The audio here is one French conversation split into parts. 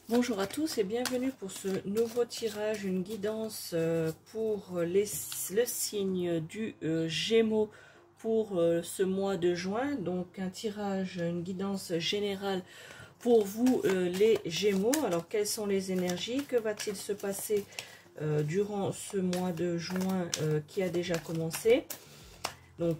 Bonjour à tous et bienvenue pour ce nouveau tirage, une guidance pour le signe du Gémeaux pour ce mois de juin. Donc un tirage, une guidance générale pour vous les Gémeaux. Alors quelles sont les énergies? Que va-t-il se passer durant ce mois de juin qui a déjà commencé? Donc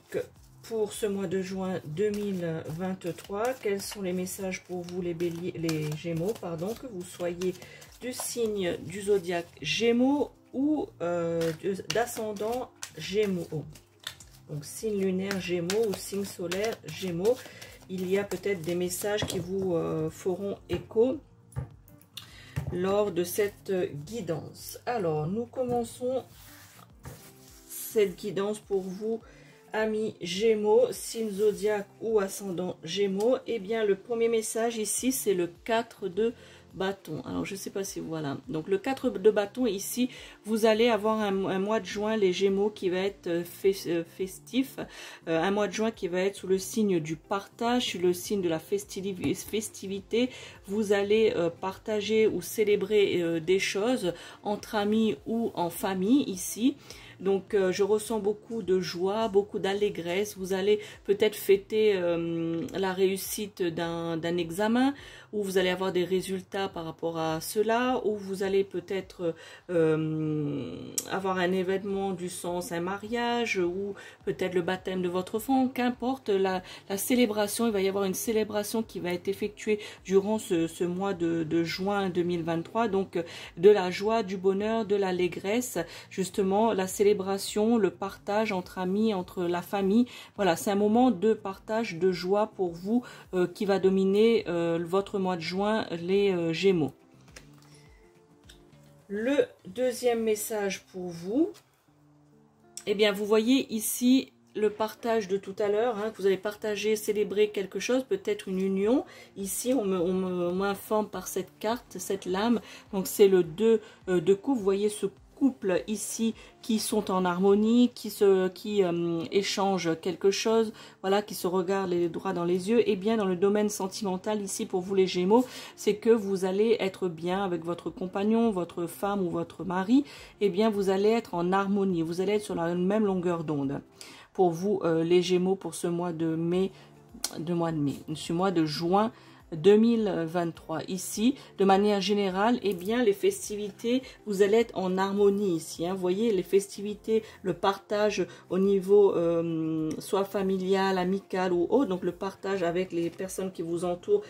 pour ce mois de juin 2023, quels sont les messages pour vous les béliers, les Gémeaux, pardon, que vous soyez du signe du zodiaque Gémeaux ou d'ascendant Gémeaux. Donc signe lunaire Gémeaux ou signe solaire Gémeaux, il y a peut-être des messages qui vous feront écho lors de cette guidance. Alors nous commençons cette guidance pour vous, amis Gémeaux, signe zodiaque ou ascendant Gémeaux. Et bien le premier message ici, c'est le 4 de bâton. Alors je sais pas si voilà. Donc le 4 de bâton ici, vous allez avoir un mois de juin les Gémeaux qui va être festif, un mois de juin qui va être sous le signe du partage, sous le signe de la festivité. Vous allez partager ou célébrer des choses entre amis ou en famille ici. Donc je ressens beaucoup de joie, beaucoup d'allégresse. Vous allez peut-être fêter la réussite d'un examen, ou vous allez avoir des résultats par rapport à cela, ou vous allez peut-être avoir un événement du sens, un mariage, ou peut-être le baptême de votre enfant. Qu'importe la célébration, il va y avoir une célébration qui va être effectuée durant ce mois de juin 2023. Donc de la joie, du bonheur, de l'allégresse, justement la célébration, le partage entre amis, entre la famille. Voilà, c'est un moment de partage, de joie pour vous qui va dominer votre mois de juin, les Gémeaux. Le deuxième message pour vous, eh bien vous voyez ici le partage de tout à l'heure, hein, que vous allez partager, célébrer quelque chose, peut-être une union. Ici, on m'informe par cette carte, cette lame. Donc, c'est le 2 de coupe. Vous voyez ce couple ici qui sont en harmonie, qui échangent quelque chose, voilà, qui se regardent les droits dans les yeux. Et bien dans le domaine sentimental ici pour vous les Gémeaux, c'est que vous allez être bien avec votre compagnon, votre femme ou votre mari. Et bien vous allez être en harmonie, vous allez être sur la même longueur d'onde. Pour vous les Gémeaux pour ce mois de mai, ce mois de juin 2023 ici, de manière générale, eh bien les festivités, vous allez être en harmonie ici, hein. Vous voyez les festivités, le partage au niveau soit familial, amical ou autre, donc le partage avec les personnes qui vous entourent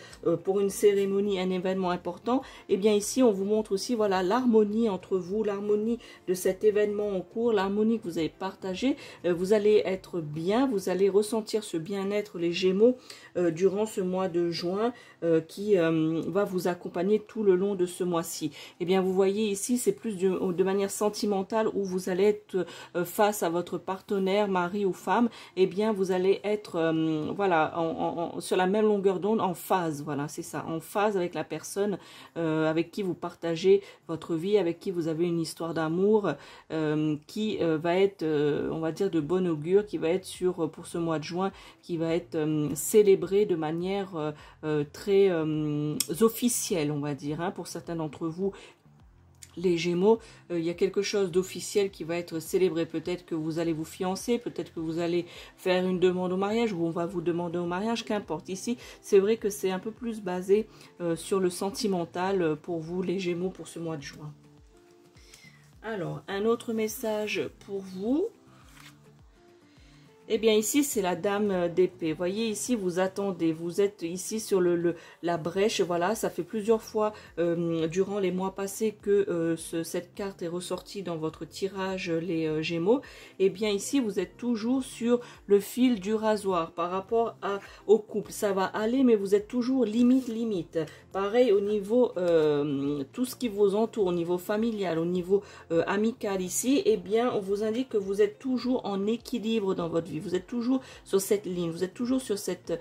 pour une cérémonie, un événement important. Eh bien ici on vous montre aussi, voilà, l'harmonie entre vous, l'harmonie de cet événement en cours, l'harmonie que vous avez partagée. Vous allez être bien, vous allez ressentir ce bien-être les Gémeaux durant ce mois de juin qui va vous accompagner tout le long de ce mois-ci. Eh bien vous voyez ici, c'est plus de manière sentimentale où vous allez être face à votre partenaire, mari ou femme. Eh bien vous allez être voilà, sur la même longueur d'onde, en phase, voilà, c'est ça, en phase avec la personne avec qui vous partagez votre vie, avec qui vous avez une histoire d'amour qui va être, on va dire, de bon augure, qui va être pour ce mois de juin, qui va être célébré de manière très officielle, on va dire, hein, pour certains d'entre vous les Gémeaux. Il y a quelque chose d'officiel qui va être célébré. Peut-être que vous allez vous fiancer, peut-être que vous allez faire une demande au mariage, ou on va vous demander au mariage, qu'importe. Ici, c'est vrai que c'est un peu plus basé sur le sentimental pour vous les Gémeaux pour ce mois de juin. Alors, un autre message pour vous. Eh bien ici c'est la dame d'épée. Voyez ici vous attendez, vous êtes ici sur la brèche. Voilà, ça fait plusieurs fois durant les mois passés que cette carte est ressortie dans votre tirage les Gémeaux. Eh bien ici vous êtes toujours sur le fil du rasoir par rapport au couple. Ça va aller mais vous êtes toujours limite. Pareil au niveau tout ce qui vous entoure, au niveau familial, au niveau amical ici. Eh bien on vous indique que vous êtes toujours en équilibre dans votre vie. vie. Vous êtes toujours sur cette ligne, vous êtes toujours sur cette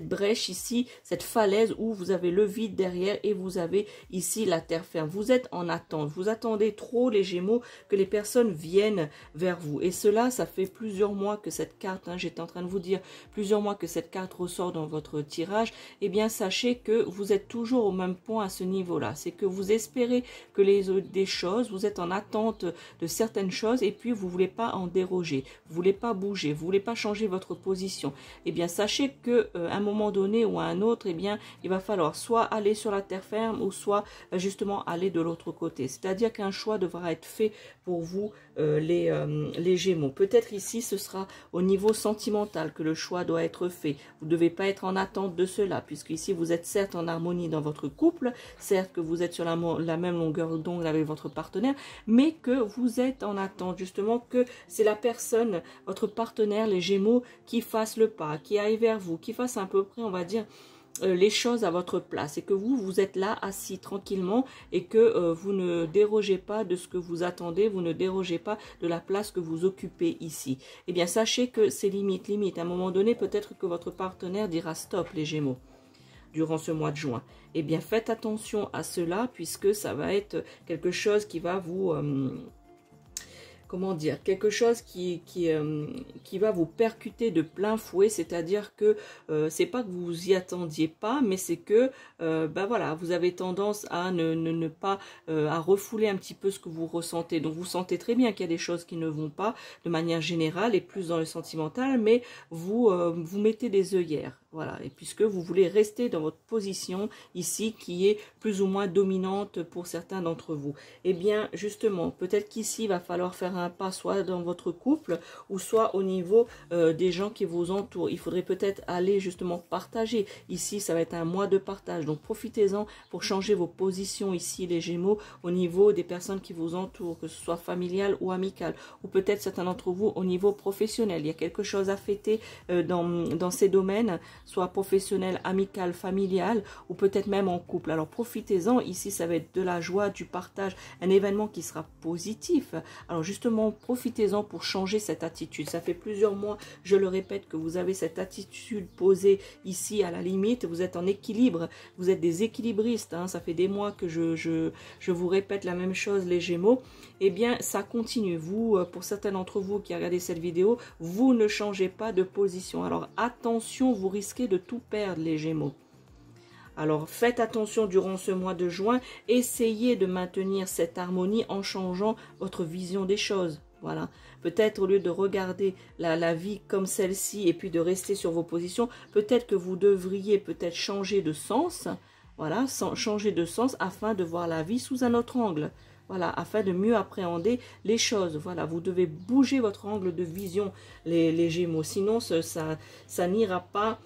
brèche ici, cette falaise où vous avez le vide derrière et vous avez ici la terre ferme. Vous êtes en attente, vous attendez trop les Gémeaux que les personnes viennent vers vous. Et cela, ça fait plusieurs mois que cette carte, j'étais en train de vous dire, plusieurs mois que cette carte ressort dans votre tirage. Eh bien, sachez que vous êtes toujours au même point à ce niveau-là. C'est que vous espérez que des choses, vous êtes en attente de certaines choses et puis vous voulez pas en déroger, vous voulez pas bouger, vous voulez pas changer votre position. Eh bien, sachez que à un moment donné ou à un autre, eh bien, il va falloir soit aller sur la terre ferme ou soit justement aller de l'autre côté. C'est-à-dire qu'un choix devra être fait pour vous, les Gémeaux. Peut-être ici, ce sera au niveau sentimental que le choix doit être fait. Vous ne devez pas être en attente de cela, puisque ici, vous êtes certes en harmonie dans votre couple, certes que vous êtes sur la même longueur d'onde avec votre partenaire, mais que vous êtes en attente, justement, que c'est la personne, votre partenaire, les Gémeaux, qui fasse le pas, qui aille vers vous, qui fasse à peu près, on va dire, les choses à votre place et que vous êtes là assis tranquillement et que vous ne dérogez pas de ce que vous attendez, vous ne dérogez pas de la place que vous occupez ici. Eh bien, sachez que c'est limite. À un moment donné, peut-être que votre partenaire dira stop, les Gémeaux, durant ce mois de juin. Eh bien, faites attention à cela puisque ça va être quelque chose qui va vous... comment dire, quelque chose qui va vous percuter de plein fouet, c'est-à-dire que c'est pas que vous y attendiez pas, mais c'est que ben voilà, vous avez tendance à ne pas à refouler un petit peu ce que vous ressentez. Donc vous sentez très bien qu'il y a des choses qui ne vont pas de manière générale et plus dans le sentimental, mais vous vous mettez des œillères. Voilà, et puisque vous voulez rester dans votre position ici qui est plus ou moins dominante pour certains d'entre vous. Eh bien, justement, peut-être qu'ici, il va falloir faire un pas soit dans votre couple ou soit au niveau des gens qui vous entourent. Il faudrait peut-être aller justement partager. Ici, ça va être un mois de partage. Donc, profitez-en pour changer vos positions ici, les Gémeaux, au niveau des personnes qui vous entourent, que ce soit familial ou amical. Ou peut-être certains d'entre vous au niveau professionnel. Il y a quelque chose à fêter dans ces domaines, soit professionnel, amical, familial, ou peut-être même en couple. Alors profitez-en, ici ça va être de la joie, du partage, un événement qui sera positif. Alors justement, profitez-en pour changer cette attitude. Ça fait plusieurs mois, je le répète, que vous avez cette attitude posée ici à la limite, vous êtes en équilibre, vous êtes des équilibristes, ça fait des mois que je vous répète la même chose, les Gémeaux. Eh bien, ça continue. Vous, pour certains d'entre vous qui regardez cette vidéo, vous ne changez pas de position. Alors attention, vous risquez de tout perdre, les Gémeaux. Alors faites attention durant ce mois de juin, essayez de maintenir cette harmonie en changeant votre vision des choses. Voilà, peut-être au lieu de regarder la vie comme celle-ci et puis de rester sur vos positions, peut-être que vous devriez peut-être changer de sens, voilà, changer de sens afin de voir la vie sous un autre angle. Voilà, afin de mieux appréhender les choses. Voilà, vous devez bouger votre angle de vision, les Gémeaux. Sinon, ça n'ira pas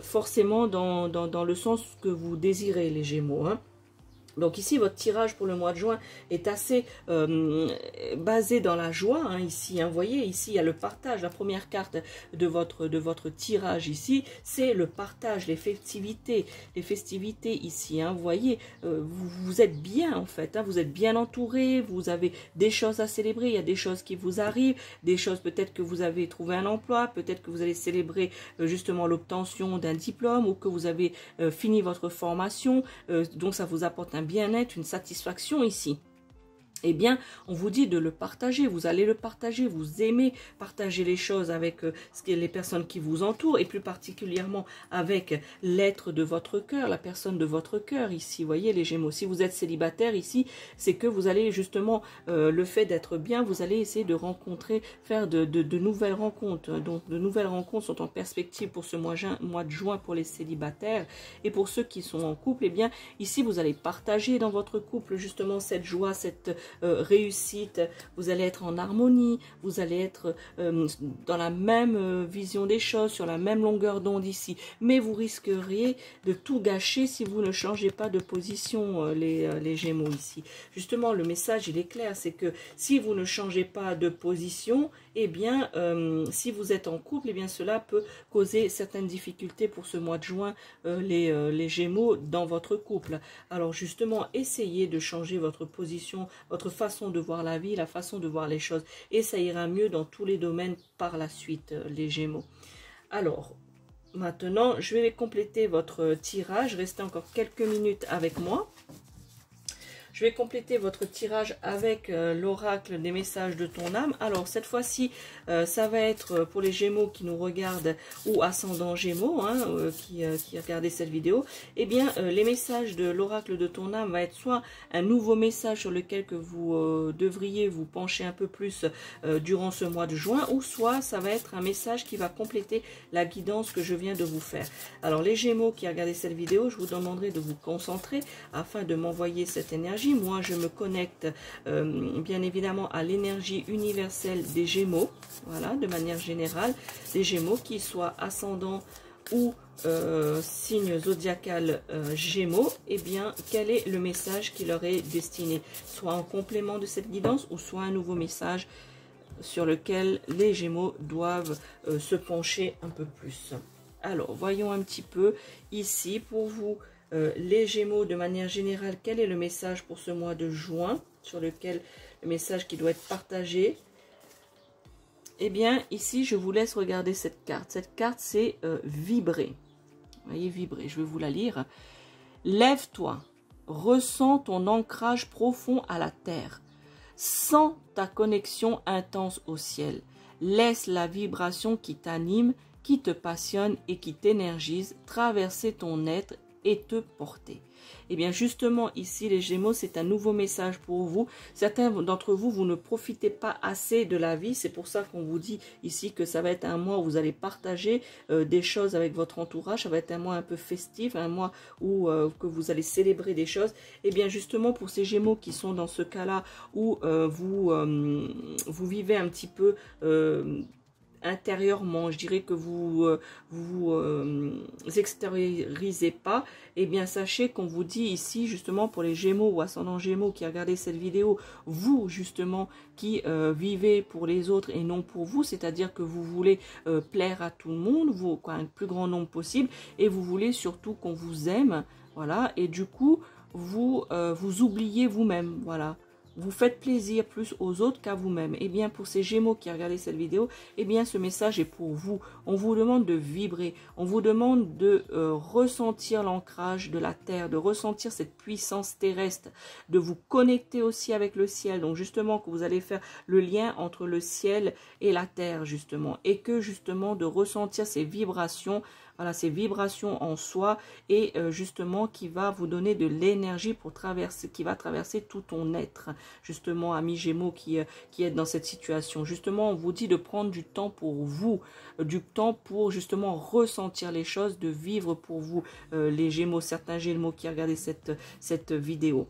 forcément dans le sens que vous désirez, les Gémeaux. Donc ici, votre tirage pour le mois de juin est assez basé dans la joie. Ici, vous voyez, ici, il y a le partage. La première carte de votre tirage ici, c'est le partage, les festivités. Les festivités ici, vous voyez, vous êtes bien en fait. Vous êtes bien entouré, vous avez des choses à célébrer. Il y a des choses qui vous arrivent, des choses peut-être que vous avez trouvé un emploi, peut-être que vous allez célébrer justement l'obtention d'un diplôme ou que vous avez fini votre formation. Donc, ça vous apporte un bien-être, une satisfaction ici. Eh bien, on vous dit de le partager, vous allez le partager, vous aimez partager les choses avec les personnes qui vous entourent et plus particulièrement avec l'être de votre cœur, la personne de votre cœur ici, vous voyez les Gémeaux. Si vous êtes célibataire ici, c'est que vous allez justement, le fait d'être bien, vous allez essayer de rencontrer, faire de nouvelles rencontres. Donc, de nouvelles rencontres sont en perspective pour ce mois de juin pour les célibataires et pour ceux qui sont en couple, eh bien, ici, vous allez partager dans votre couple justement cette joie, cette réussite, vous allez être en harmonie, vous allez être dans la même vision des choses, sur la même longueur d'onde ici, mais vous risqueriez de tout gâcher si vous ne changez pas de position, les Gémeaux ici. Justement, le message il est clair, c'est que si vous ne changez pas de position, eh bien, si vous êtes en couple, eh bien, cela peut causer certaines difficultés pour ce mois de juin, les Gémeaux, dans votre couple. Alors, justement, essayez de changer votre position, votre façon de voir la vie, la façon de voir les choses. Et ça ira mieux dans tous les domaines par la suite, les Gémeaux. Alors, maintenant, je vais compléter votre tirage. Restez encore quelques minutes avec moi. Je vais compléter votre tirage avec l'oracle des messages de ton âme. Alors, cette fois-ci, ça va être pour les Gémeaux qui nous regardent ou ascendant Gémeaux, hein, qui regardaient cette vidéo. Eh bien, les messages de l'oracle de ton âme va être soit un nouveau message sur lequel que vous devriez vous pencher un peu plus durant ce mois de juin, ou soit ça va être un message qui va compléter la guidance que je viens de vous faire. Alors, les Gémeaux qui regardaient cette vidéo, je vous demanderai de vous concentrer afin de m'envoyer cette énergie. Moi, je me connecte bien évidemment à l'énergie universelle des Gémeaux, voilà, de manière générale, des Gémeaux, qui soient ascendants ou signe zodiacal Gémeaux. Eh bien, quel est le message qui leur est destiné, soit en complément de cette guidance ou soit un nouveau message sur lequel les Gémeaux doivent se pencher un peu plus. Alors, voyons un petit peu ici pour vous. Les Gémeaux, de manière générale, quel est le message pour ce mois de juin, sur lequel le message qui doit être partagé? Eh bien, ici, je vous laisse regarder cette carte. Cette carte, c'est vibrer. Vous voyez, vibrer, je vais vous la lire. Lève-toi, ressens ton ancrage profond à la terre. Sens ta connexion intense au ciel. Laisse la vibration qui t'anime, qui te passionne et qui t'énergise traverser ton être et te porter. Et bien justement ici les Gémeaux, c'est un nouveau message pour vous. Certains d'entre vous, vous ne profitez pas assez de la vie. C'est pour ça qu'on vous dit ici que ça va être un mois où vous allez partager des choses avec votre entourage. Ça va être un mois un peu festif, un mois où que vous allez célébrer des choses. Et bien justement pour ces Gémeaux qui sont dans ce cas-là où vous vivez un petit peu intérieurement, je dirais que vous extériorisez pas, et bien sachez qu'on vous dit ici justement pour les Gémeaux ou ascendant Gémeaux qui regardez cette vidéo, vous justement qui vivez pour les autres et non pour vous, c'est-à-dire que vous voulez plaire à tout le monde, vous, quoi, un plus grand nombre possible, et vous voulez surtout qu'on vous aime, voilà, et du coup vous vous oubliez vous-même, voilà. Vous faites plaisir plus aux autres qu'à vous-même. Et bien, pour ces Gémeaux qui regardent cette vidéo, eh bien, ce message est pour vous. On vous demande de vibrer. On vous demande de ressentir l'ancrage de la terre, de ressentir cette puissance terrestre, de vous connecter aussi avec le ciel. Donc, justement, que vous allez faire le lien entre le ciel et la terre, justement. Et que, justement, de ressentir ces vibrations, voilà, ces vibrations en soi et justement qui va vous donner de l'énergie pour traverser, qui va traverser tout ton être. Justement, amis Gémeaux qui êtes dans cette situation. Justement, on vous dit de prendre du temps pour vous, du temps pour justement ressentir les choses, de vivre pour vous, les Gémeaux, certains Gémeaux qui regardaient cette vidéo.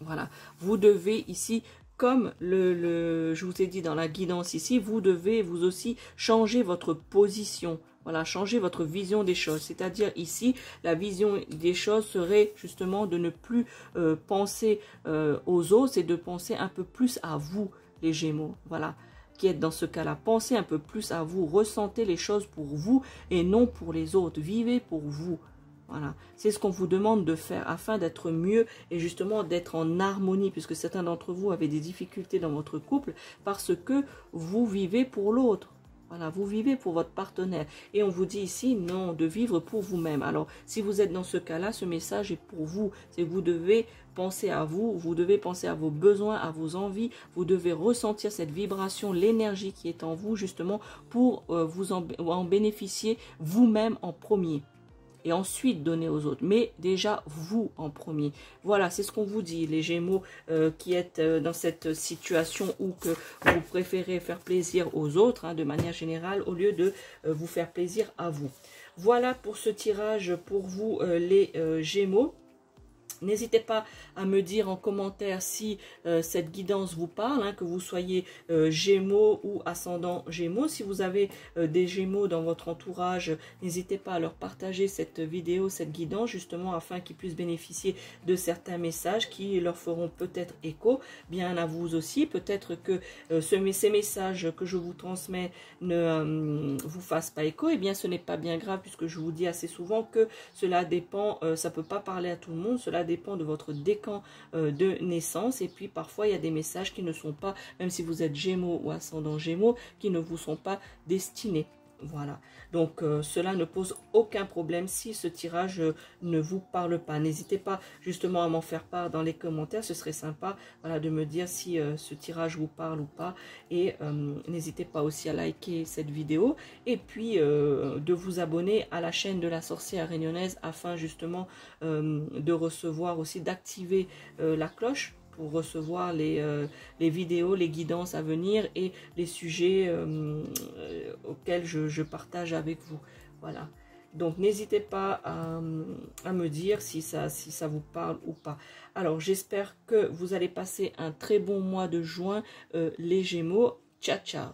Voilà, vous devez ici, comme je vous ai dit dans la guidance ici, vous devez vous aussi changer votre position. Voilà, changer votre vision des choses. C'est-à-dire ici, la vision des choses serait justement de ne plus penser aux autres, c'est de penser un peu plus à vous, les Gémeaux. Voilà, qui êtes dans ce cas-là. Pensez un peu plus à vous, ressentez les choses pour vous et non pour les autres. Vivez pour vous. Voilà, c'est ce qu'on vous demande de faire afin d'être mieux et justement d'être en harmonie, puisque certains d'entre vous avaient des difficultés dans votre couple parce que vous vivez pour l'autre. Voilà, vous vivez pour votre partenaire. Et on vous dit ici, non, de vivre pour vous-même. Alors, si vous êtes dans ce cas-là, ce message est pour vous. C'est que vous devez penser à vous, vous devez penser à vos besoins, à vos envies. Vous devez ressentir cette vibration, l'énergie qui est en vous, justement, pour vous en bénéficier vous-même en premier. Et ensuite donner aux autres, mais déjà vous en premier. Voilà, c'est ce qu'on vous dit, les Gémeaux qui êtes dans cette situation où que vous préférez faire plaisir aux autres, hein, de manière générale, au lieu de vous faire plaisir à vous. Voilà pour ce tirage pour vous, les Gémeaux. N'hésitez pas à me dire en commentaire si cette guidance vous parle, hein, que vous soyez Gémeaux ou ascendant Gémeaux. Si vous avez des Gémeaux dans votre entourage, n'hésitez pas à leur partager cette vidéo, cette guidance, justement afin qu'ils puissent bénéficier de certains messages qui leur feront peut-être écho, bien à vous aussi. Peut-être que ces messages que je vous transmets ne vous fassent pas écho. Eh bien, ce n'est pas bien grave puisque je vous dis assez souvent que cela dépend, ça ne peut pas parler à tout le monde, cela cela dépend de votre décan de naissance. Et puis parfois il y a des messages qui ne sont pas, même si vous êtes Gémeaux ou ascendant Gémeaux, qui ne vous sont pas destinés. Voilà, donc cela ne pose aucun problème si ce tirage ne vous parle pas. N'hésitez pas justement à m'en faire part dans les commentaires, ce serait sympa, voilà, de me dire si ce tirage vous parle ou pas. Et n'hésitez pas aussi à liker cette vidéo et puis de vous abonner à la chaîne de la sorcière réunionnaise afin justement de recevoir aussi, d'activer la cloche pour recevoir les vidéos, les guidances à venir et les sujets auxquels je partage avec vous. Voilà. Donc, n'hésitez pas à me dire si ça vous parle ou pas. Alors, j'espère que vous allez passer un très bon mois de juin, les Gémeaux. Ciao, ciao!